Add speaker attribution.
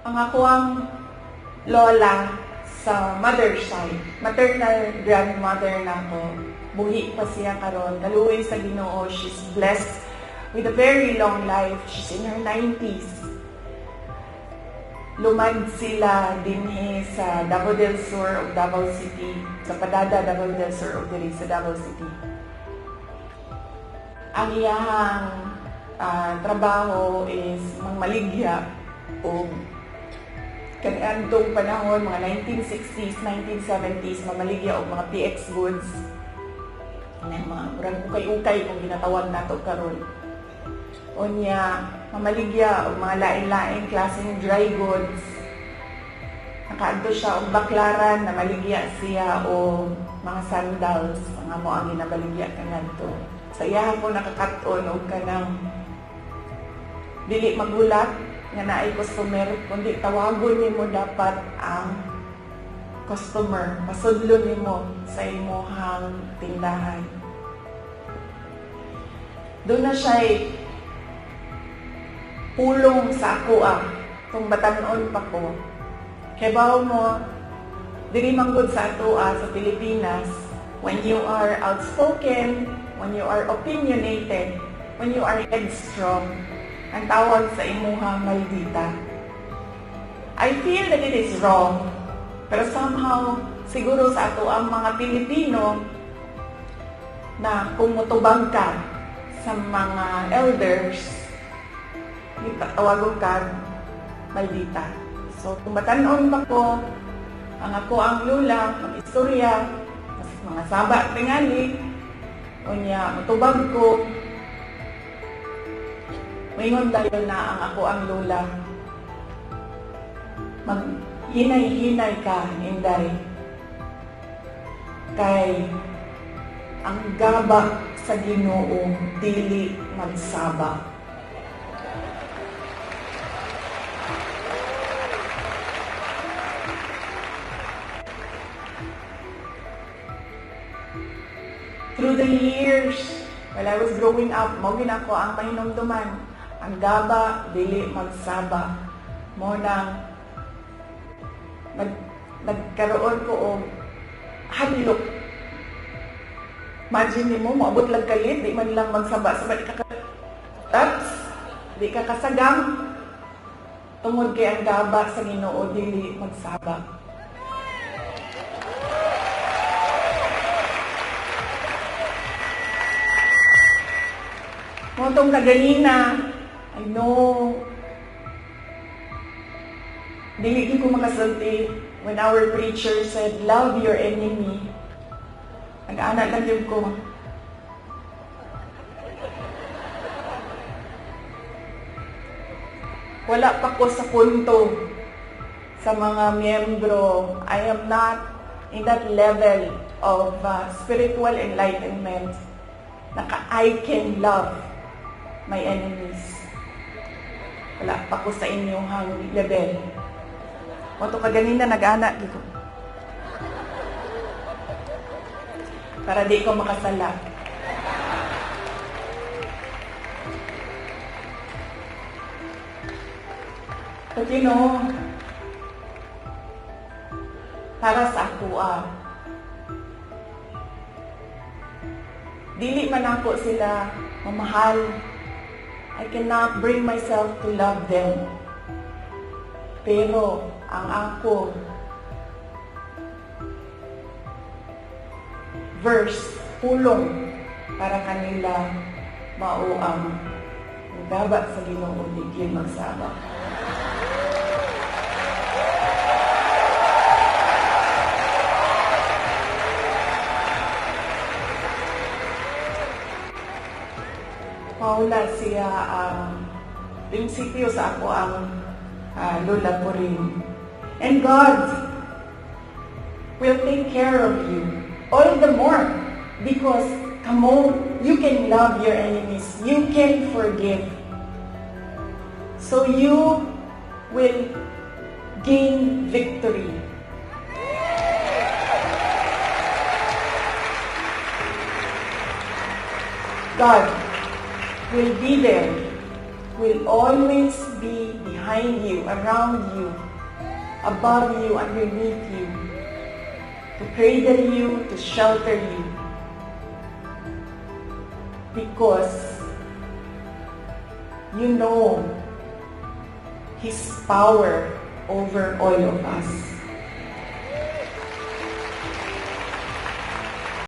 Speaker 1: Ang ako ang lola sa mother side, maternal grandmother na ko. Buhi pa siya karon. Kaluoy sa Ginoo, she's blessed with a very long life. She's in her 90s. Lumad sila dinhi sa Davao del Sur o Davao City, sa Padada, Davao del Sur o diri sa Davao City. Ang iyang trabaho is mangmaligya o kaniadtong panahon, mga 1960s, 1970s, mamaligya o mga PX goods. Mga urang ukay-ukay kung ginatawag nato karon. O niya, mamaligya o mga lain-lain klaseng dry goods. Nakaadto siya o baklaran na maligya siya o mga sandals, mga mo ang ginabaligya kanadto. Sa iya ko nakakaton og kanang dili magulat nga naay customer, kundi tawagon nimo dapat ang customer, pasudlon nimo sa imong tindahan. Doon na siya pulong sa ako kung batanon pa ko. Kaya bawo mo, diri manggod sa ato sa Pilipinas, when you are outspoken, when you are opinionated, when you are headstrong, ang tawag sa imuha maldita. I feel that it is wrong, pero somehow, siguro sa ato ang mga Pilipino na kung mutubag ka sa mga elders, tawagon ka maldita. So, kung batanon pa ko, ang ako ang lula, ang istorya, mga saba tingali, o niya, mutubag ko, mayroon dahil na ang ako ang lula. Maghinay-hinay ka, Inday. Kay ang gaba sa Ginoo dili magsaba. Through the years, while I was growing up, mawin ako ang mahinumduman. Ang gaba, dili magsaba. Mo nang nagkaroon ko o hadlok. Imagine mo, maabot lang kalit, di man lang magsaba-saba, di ka kasagam. Tungod kay ang gaba sa Ginoo, dili magsaba. Motong kaganina, I know, dili ko makasulti when our preacher said, love your enemy. Nag-anak lang yun ko. Wala pa ko sa punto sa mga miyembro. I am not in that level of spiritual enlightenment. I can love my enemies. Wala pa ko sa inyong level. Wato kaganina nag-anak dito. Para di ko makasala. But you know, para sa ako dili man ako sila mamahal. I cannot bring myself to love them. Pero ang ako verse, pulong para kanila mao ang gaba sa Ginoo di magsaba. Paula siya prinsipyo sa ako ang lula po rin. And God will take care of you all the more because you can love your enemies. You can forgive. So you will gain victory. God will be there, will always be behind behind you, around you, above you, underneath you, to cradle you, to shelter you. Because you know His power over all of us.